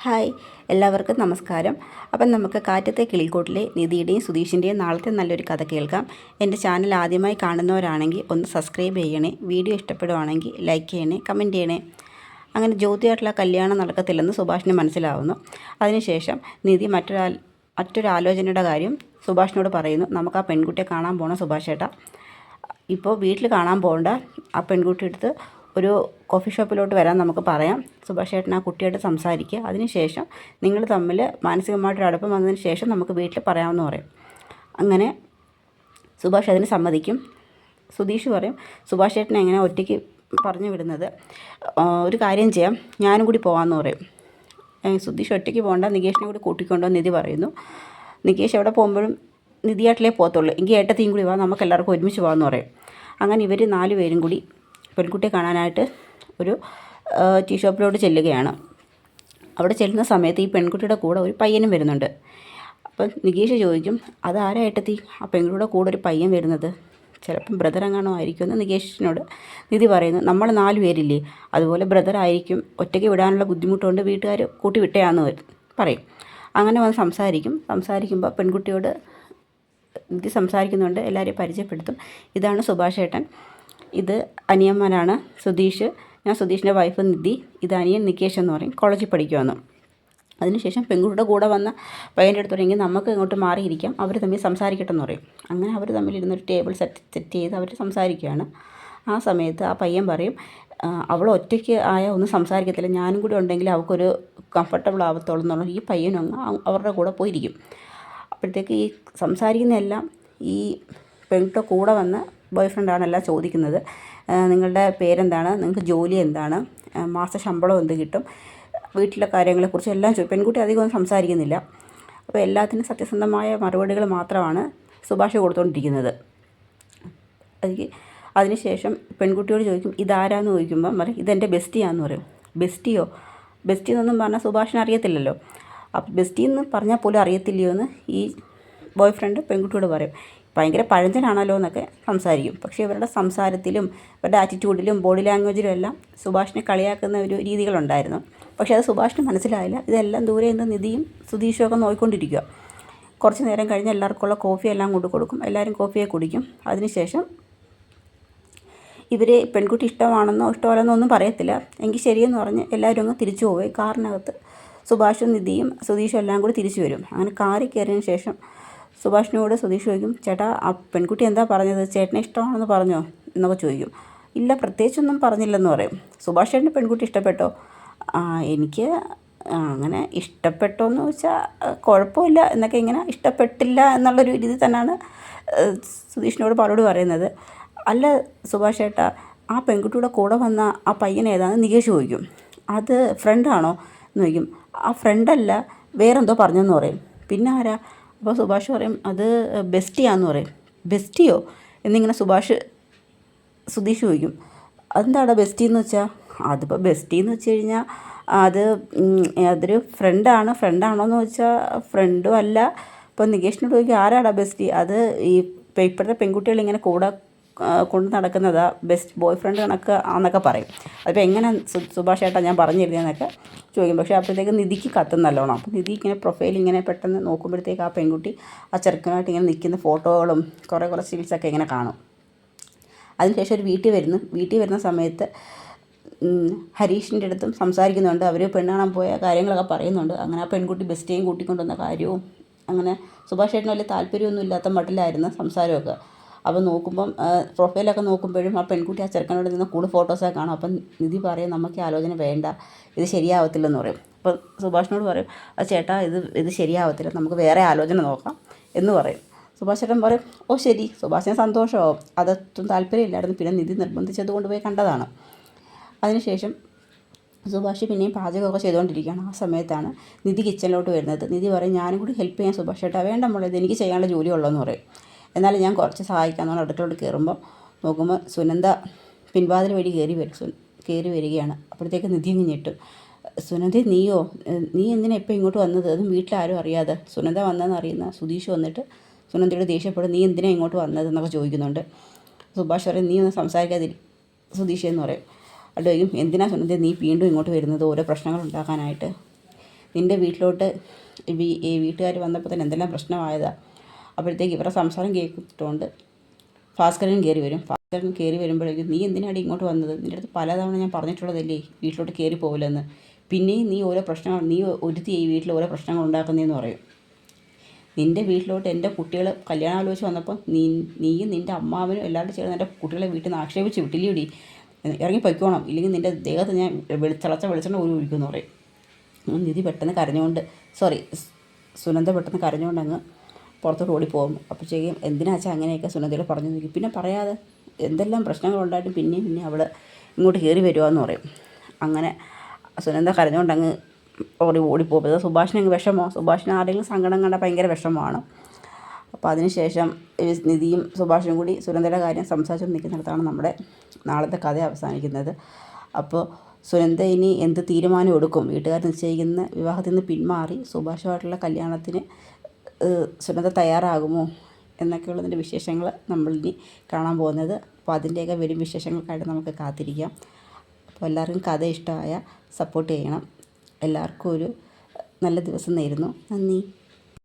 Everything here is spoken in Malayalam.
ഹായ്, എല്ലാവർക്കും നമസ്കാരം. അപ്പം നമുക്ക് കാറ്റത്തെ കിളിക്കൂട്ടിലെ നിധിയുടെയും സുധീഷിൻ്റെയും നാളത്തെ നല്ലൊരു കഥ കേൾക്കാം. എൻ്റെ ചാനൽ ആദ്യമായി കാണുന്നവരാണെങ്കിൽ ഒന്ന് സബ്സ്ക്രൈബ് ചെയ്യണേ. വീഡിയോ ഇഷ്ടപ്പെടുവാണെങ്കിൽ ലൈക്ക് ചെയ്യണേ, കമൻറ്റ് ചെയ്യണേ. അങ്ങനെ ജ്യോതിയായിട്ടുള്ള കല്യാണം നടക്കത്തില്ലെന്ന് സുഭാഷിന് മനസ്സിലാവുന്നു. അതിനുശേഷം നിധി മറ്റൊരു ആലോചനയുടെ കാര്യം സുഭാഷിനോട് പറയുന്നു. നമുക്ക് ആ പെൺകുട്ടിയെ കാണാൻ പോകണം സുഭാഷ് ചേട്ടാ. ഇപ്പോൾ വീട്ടിൽ കാണാൻ പോകണ്ട, ആ പെൺകുട്ടി എടുത്ത് ഒരു കോഫി ഷോപ്പിലോട്ട് വരാൻ നമുക്ക് പറയാം. സുഭാഷ് ചേട്ടൻ ആ കുട്ടിയായിട്ട് സംസാരിക്കുക. അതിനുശേഷം നിങ്ങൾ തമ്മിൽ മാനസികമായിട്ടൊരു അടുപ്പം വന്നതിന് ശേഷം നമുക്ക് വീട്ടിൽ പറയാമെന്ന് പറയും. അങ്ങനെ സുഭാഷ് അതിന് സമ്മതിക്കും. സുധീഷ് പറയും, സുഭാഷ് ചേട്ടനെ എങ്ങനെ ഒറ്റയ്ക്ക് പറഞ്ഞു വിടുന്നത്, ഒരു കാര്യം ചെയ്യാം, ഞാനും കൂടി പോകാമെന്ന് പറയും. സുധീഷ് ഒറ്റയ്ക്ക് പോകണ്ട, നികേഷിനെ കൂടി കൂട്ടിക്കൊണ്ടോ നിധി പറയുന്നു. നികേഷ് എവിടെ പോകുമ്പോഴും നിധിയായിട്ടിലേ പോകത്തുള്ളൂ, എങ്കിൽ ഏട്ടത്തെയും കൂടി വാ, നമുക്ക് എല്ലാവർക്കും ഒരുമിച്ച് പോകാമെന്ന് പറയും. അങ്ങനെ ഇവർ 4 പേരും കൂടി പെൺകുട്ടിയെ കാണാനായിട്ട് ഒരു ടീ ഷോപ്പിലോട്ട് ചെല്ലുകയാണ്. അവിടെ ചെല്ലുന്ന സമയത്ത് ഈ പെൺകുട്ടിയുടെ കൂടെ ഒരു പയ്യനും വരുന്നുണ്ട്. അപ്പം നികേഷ് ചോദിക്കും, അതാരാ ഏട്ടത്തി ആ പെൺകുട്ടിയുടെ കൂടെ ഒരു പയ്യൻ വരുന്നത്, ചിലപ്പം ബ്രദർ എങ്ങാനോ ആയിരിക്കുമെന്ന് നികേഷിനോട് നിധി പറയുന്നു. നമ്മൾ 4 പേരില്ലേ, അതുപോലെ ബ്രദർ ആയിരിക്കും, ഒറ്റയ്ക്ക് വിടാനുള്ള ബുദ്ധിമുട്ടുകൊണ്ട് വീട്ടുകാർ കൂട്ടി വിട്ടയാന്ന് പറയും. അങ്ങനെ വന്ന് സംസാരിക്കുമ്പോൾ പെൺകുട്ടിയോട് നിധി സംസാരിക്കുന്നുണ്ട്, എല്ലാവരെയും പരിചയപ്പെടുത്തും. ഇതാണ് സുഭാഷ് ഏട്ടൻ, ഇത് അനിയന്മാരാണ് സുധീഷ്, ഞാൻ സുധീഷിൻ്റെ വൈഫ് നിധി, ഇത് അനിയൻ നികേഷ് എന്ന് പറയും, കോളേജിൽ പഠിക്കുമെന്ന്. അതിനുശേഷം പെൺകുട്ടിയുടെ കൂടെ വന്ന പയ്യൻ്റെ അടുത്ത് തുടങ്ങി നമുക്ക് ഇങ്ങോട്ട് മാറിയിരിക്കാം, അവർ തമ്മിൽ സംസാരിക്കട്ടെ എന്ന് പറയും. അങ്ങനെ അവർ തമ്മിൽ ഇരുന്നൊരു ടേബിൾ സെറ്റ് ചെയ്ത് അവർ സംസാരിക്കുകയാണ്. ആ സമയത്ത് ആ പയ്യൻ പറയും, അവൾ ഒറ്റയ്ക്ക് ആയാൽ ഒന്നും സംസാരിക്കത്തില്ല, ഞാനും കൂടി ഉണ്ടെങ്കിൽ അവൾക്കൊരു കംഫർട്ടബിൾ ആവത്തുള്ളൂ എന്നുള്ള ഈ പയ്യനും അങ്ങ് അവരുടെ കൂടെ പോയിരിക്കും. അപ്പോഴത്തേക്ക് ഈ സംസാരിക്കുന്നതെല്ലാം ഈ പെൺകുട്ടിയുടെ കൂടെ വന്ന ബോയ് ഫ്രണ്ടാണ് എല്ലാം ചോദിക്കുന്നത്. നിങ്ങളുടെ പേരെന്താണ്, നിങ്ങൾക്ക് ജോലി എന്താണ്, മാസ ശമ്പളം എന്ത് കിട്ടും, വീട്ടിലെ കാര്യങ്ങളെക്കുറിച്ച് എല്ലാം പെൺകുട്ടി അധികമൊന്നും സംസാരിക്കുന്നില്ല. അപ്പോൾ എല്ലാത്തിനും സത്യസന്ധമായ മറുപടികൾ മാത്രമാണ് സുഭാഷ് കൊടുത്തുകൊണ്ടിരിക്കുന്നത്. അതിനുശേഷം പെൺകുട്ടിയോട് ചോദിക്കും, ഇതാരാന്ന് ചോദിക്കുമ്പം പറയും, ഇതെൻ്റെ ബെസ്റ്റിയാന്ന് പറയും. ബെസ്റ്റി എന്നൊന്നും പറഞ്ഞാൽ സുഭാഷിന് അറിയത്തില്ലല്ലോ. അപ്പോൾ ബെസ്റ്റി എന്ന് പറഞ്ഞാൽ പോലും അറിയത്തില്ലയോ എന്ന് ഈ ബോയ് ഫ്രണ്ട് പെൺകുട്ടിയോട് പറയും. ഭയങ്കര പഴഞ്ചനാണല്ലോ എന്നൊക്കെ സംസാരിക്കും. പക്ഷേ ഇവരുടെ സംസാരത്തിലും ഇവരുടെ ആറ്റിറ്റ്യൂഡിലും ബോഡി ലാംഗ്വേജിലും എല്ലാം സുഭാഷിനെ കളിയാക്കുന്ന ഒരു രീതികളുണ്ടായിരുന്നു. പക്ഷേ അത് സുഭാഷിന് മനസ്സിലായില്ല. ഇതെല്ലാം ദൂരെ നിന്ന് നിധിയും സുധീഷും ഒക്കെ നോക്കിക്കൊണ്ടിരിക്കുക. കുറച്ച് നേരം കഴിഞ്ഞ് എല്ലാവർക്കുള്ള കോഫി എല്ലാം കൊണ്ട് കൊടുക്കും. എല്ലാവരും കോഫിയെ കുടിക്കും. അതിനുശേഷം ഇവർ പെൺകുട്ടി ഇഷ്ടമാണെന്നോ ഇഷ്ടമല്ലെന്നോ ഒന്നും പറയത്തില്ല. എങ്കിൽ ശരിയെന്ന് പറഞ്ഞ് എല്ലാവരും അങ്ങ് തിരിച്ചു പോയി. കാറിനകത്ത് സുഭാഷും നിധിയും സുധീഷും എല്ലാം കൂടി തിരിച്ചു വരും. അങ്ങനെ കാറിൽ കയറിയതിന് ശേഷം സുഭാഷിനോട് സുധീഷ് ചോദിക്കും, ചേട്ടാ ആ പെൺകുട്ടി എന്താ പറഞ്ഞത്, ചേട്ടനെ ഇഷ്ടമാണെന്ന് പറഞ്ഞോ എന്നൊക്കെ ചോദിക്കും. ഇല്ല, പ്രത്യേകിച്ചൊന്നും പറഞ്ഞില്ലെന്ന് പറയും. സുഭാഷ് ചേട്ടന് പെൺകുട്ടി ഇഷ്ടപ്പെട്ടോ? എനിക്ക് അങ്ങനെ ഇഷ്ടപ്പെട്ടോന്ന് ചോദിച്ചാൽ കുഴപ്പമില്ല എന്നൊക്കെ, ഇങ്ങനെ ഇഷ്ടപ്പെട്ടില്ല എന്നുള്ളൊരു രീതി തന്നെയാണ് സുധീഷിനോട് മറുപടി പറയുന്നത്. അല്ല സുഭാഷ് ചേട്ടാ, ആ പെൺകുട്ടിയുടെ കൂടെ വന്ന ആ പയ്യൻ ഏതാണെന്ന് നികേഷ് ചോദിക്കും. അത് ഫ്രണ്ടാണോ എന്ന് ചോദിക്കും. ആ ഫ്രണ്ടല്ല, വേറെന്തോ പറഞ്ഞെന്ന് പറയും. പിന്നെ ആരാ? അപ്പോൾ സുഭാഷ് പറയും, അത് ബെസ്റ്റിയാന്ന് പറയും. ബെസ്റ്റിയോ എന്നിങ്ങനെ സുധീഷ് ചോദിക്കും. അതെന്താടാ ബെസ്റ്റി എന്ന് വെച്ചാൽ? അതിപ്പോൾ ബെസ്റ്റി എന്ന് വെച്ച് കഴിഞ്ഞാൽ അതൊരു ഫ്രണ്ടാണോ എന്ന് വെച്ചാൽ ഫ്രണ്ടും അല്ല. ഇപ്പോൾ നികേഷിനോട് ചോദിക്കും, ആരാടാ ബെസ്റ്റി? അത് ഈ ഇപ്പോഴത്തെ പെൺകുട്ടികൾ ഇങ്ങനെ കൂടെ കൊണ്ട് നടക്കുന്നതാ ബെസ്റ്റ് ബോയ് ഫ്രണ്ട് കണക്ക് ആന്നൊക്കെ പറയും. അതിപ്പോൾ എങ്ങനെ സുഭാഷ് ചേട്ടാ ഞാൻ പറഞ്ഞിരുന്നതെന്നൊക്കെ ചോദിക്കും. പക്ഷേ അപ്പോഴത്തേക്ക് നിധിക്ക് കത്തും നല്ലോണം. അപ്പോൾ നിധി ഇങ്ങനെ പ്രൊഫൈൽ ഇങ്ങനെ പെട്ടെന്ന് നോക്കുമ്പോഴത്തേക്ക് ആ പെൺകുട്ടി ആ ചെറുക്കനായിട്ട് ഇങ്ങനെ നിൽക്കുന്ന ഫോട്ടോകളും കുറേ സ്റ്റിൽസൊക്കെ ഇങ്ങനെ കാണും. അതിനുശേഷം ഒരു വീട്ടിൽ വരുന്ന സമയത്ത് ഹരീഷിൻ്റെ അടുത്തും സംസാരിക്കുന്നുണ്ട്. അവർ പെണ്ണ് കാണാൻ പോയ കാര്യങ്ങളൊക്കെ പറയുന്നുണ്ട്. അങ്ങനെ ആ പെൺകുട്ടി ബെസ്റ്റിയെയും കൂട്ടിക്കൊണ്ടുവന്ന കാര്യവും അങ്ങനെ സുഭാഷ് ചേട്ടന് വലിയ താല്പര്യമൊന്നും ഇല്ലാത്ത മട്ടിലായിരുന്നു സംസാരമൊക്കെ. അപ്പോൾ പ്രൊഫൈലൊക്കെ നോക്കുമ്പോഴും ആ പെൺകുട്ടി ആ ചെറുക്കനോട് നിന്ന് കൂടുതൽ ഫോട്ടോസൊക്കെ കാണും. അപ്പം നിധി പറയും, നമുക്ക് ആലോചന വേണ്ട, ഇത് ശരിയാവത്തില്ലെന്ന് പറയും. അപ്പോൾ സുഭാഷിനോട് പറയും, അത് ചേട്ടാ ഇത് ശരിയാവത്തില്ല, നമുക്ക് വേറെ ആലോചന നോക്കാം എന്ന് പറയും. സുഭാഷ് ചേട്ടൻ പറയും, ഓ ശരി. സുഭാഷിന് സന്തോഷമാവും. അതൊട്ടും താല്പര്യമില്ലായിരുന്നു, പിന്നെ നിധി നിർബന്ധിച്ചത് കൊണ്ടുപോയി കണ്ടതാണ്. അതിനുശേഷം സുഭാഷ് പിന്നെയും പാചകമൊക്കെ ചെയ്തുകൊണ്ടിരിക്കുകയാണ്. ആ സമയത്താണ് നിധി കിച്ചണിലോട്ട് വരുന്നത്. നിധി പറയും, ഞാനും കൂടി ഹെൽപ്പ് ചെയ്യാൻ സുഭാഷ് ചേട്ടാ. വേണ്ട മോളെ, ഇത് എനിക്ക് ചെയ്യാനുള്ള ജോലിയുള്ളതെന്ന് പറയും. എന്നാലും ഞാൻ കുറച്ച് സഹായിക്കാമെന്ന് അടുത്തോട്ട് കയറുമ്പോൾ നോക്കുമ്പോൾ സുനന്ദ പിൻവാതിൽ വഴി കയറി വരികയാണ്. അപ്പോഴത്തേക്ക് നിധി അങ്ങ് ഞെട്ടും. സുനന്ദ നീ എന്തിനാ ഇപ്പോൾ ഇങ്ങോട്ട് വന്നത്, അതും വീട്ടിലാരും അറിയാതെ? സുനന്ദ വന്നതെന്ന് അറിയുന്ന സുധീഷ് വന്നിട്ട് സുനന്ദയോട് ദേഷ്യപ്പെടും, നീ എന്തിനാണ് ഇങ്ങോട്ട് വന്നതെന്നൊക്കെ ചോദിക്കുന്നുണ്ട്. സുഭാഷ് പറയും, നീ ഒന്ന് സംസാരിക്കാതിരി സുധീഷ് എന്ന് പറയും. അവിടെ ചോദിക്കും, എന്തിനാ സുനന്ദ നീ വീണ്ടും ഇങ്ങോട്ട് വരുന്നത്, ഓരോ പ്രശ്നങ്ങൾ ഉണ്ടാക്കാനായിട്ട്? നിൻ്റെ വീട്ടിലോട്ട് ഈ വീട്ടുകാർ വന്നപ്പോൾ തന്നെ എന്തെല്ലാം പ്രശ്നമായതാണ്. അപ്പോഴത്തേക്ക് ഇവരുടെ സംസാരം കേട്ടിട്ടുണ്ട് ഭാസ്കരൻ കയറി വരും. ഭാസ്കരൻ കയറി വരുമ്പോഴേക്കും നീ എന്തിനാടി ഇങ്ങോട്ട് വന്നത്? നിൻ്റെ അടുത്ത് പലതവണ ഞാൻ പറഞ്ഞിട്ടുള്ളതല്ലേ വീട്ടിലോട്ട് കയറി പോകില്ലെന്ന്. പിന്നെയും നീ ഓരോ പ്രശ്നങ്ങൾ, നീ ഒരുത്തി ഈ വീട്ടിൽ ഓരോ പ്രശ്നങ്ങൾ ഉണ്ടാക്കുന്നതെന്ന് പറയും. നിൻ്റെ വീട്ടിലോട്ട് എൻ്റെ കുട്ടികൾ കല്യാണം ആലോചിച്ച് വന്നപ്പോൾ നീയും നിൻ്റെ അമ്മാവനും എല്ലാവരും ചേർന്ന് എൻ്റെ കുട്ടികളെ വീട്ടിൽ നിന്ന് ആക്ഷേപിച്ച് വിട്ടില്ലേടി, ഇറങ്ങി പൊയ്ക്കോണം, ഇല്ലെങ്കിൽ നിൻ്റെ ദേഹത്ത് ഞാൻ തിളച്ച വെളിച്ചെണ്ണ ഒരു ഒഴിക്കുമെന്ന് പറയും. നിധി പെട്ടെന്ന് കരഞ്ഞുകൊണ്ട് സുനന്ദ പെട്ടെന്ന് കരഞ്ഞുകൊണ്ട് അങ്ങ് പുറത്തോട്ട് ഓടിപ്പോകും. അപ്പോഴത്തേക്കും എന്തിനാച്ചാൽ അങ്ങനെയൊക്കെ സുനന്ദയോട് പറഞ്ഞു നിൽക്കും. പിന്നെ പറയാതെ എന്തെല്ലാം പ്രശ്നങ്ങളുണ്ടായിട്ടും പിന്നെയും അവൾ ഇങ്ങോട്ട് കയറി വരുവാന്ന് പറയും. അങ്ങനെ സുനന്ദ കരഞ്ഞുകൊണ്ട് അങ്ങ് ഓടിപ്പോകും. സുഭാഷിന് അങ്ങ് വിഷമോ, സുഭാഷിന് ആരെങ്കിലും സങ്കടം കണ്ട ഭയങ്കര വിഷമമാണ്. അപ്പോൾ അതിനുശേഷം നിധിയും സുഭാഷും കൂടി സുനന്ദയുടെ കാര്യം സംസാരിച്ചു നിൽക്കുന്നിടത്താണ് നമ്മുടെ നാളത്തെ കഥ അവസാനിക്കുന്നത്. അപ്പോൾ സുനന്ദ ഇനി എന്ത് തീരുമാനം എടുക്കും? വീട്ടുകാർ നിശ്ചയിക്കുന്ന വിവാഹത്തിൽ നിന്ന് പിന്മാറി സുഭാഷുമായിട്ടുള്ള കല്യാണത്തിന് സുനന്ദ തയ്യാറാകുമോ എന്നൊക്കെയുള്ളതിൻ്റെ വിശേഷങ്ങൾ നമ്മളിനി കാണാൻ പോകുന്നത്. അപ്പോൾ അതിൻ്റെയൊക്കെ വരും വിശേഷങ്ങൾക്കായിട്ട് നമുക്ക് കാത്തിരിക്കാം. അപ്പോൾ എല്ലാവർക്കും കഥ ഇഷ്ടമായ സപ്പോർട്ട് ചെയ്യണം. എല്ലാവർക്കും ഒരു നല്ല ദിവസം നേരുന്നു. നന്ദി.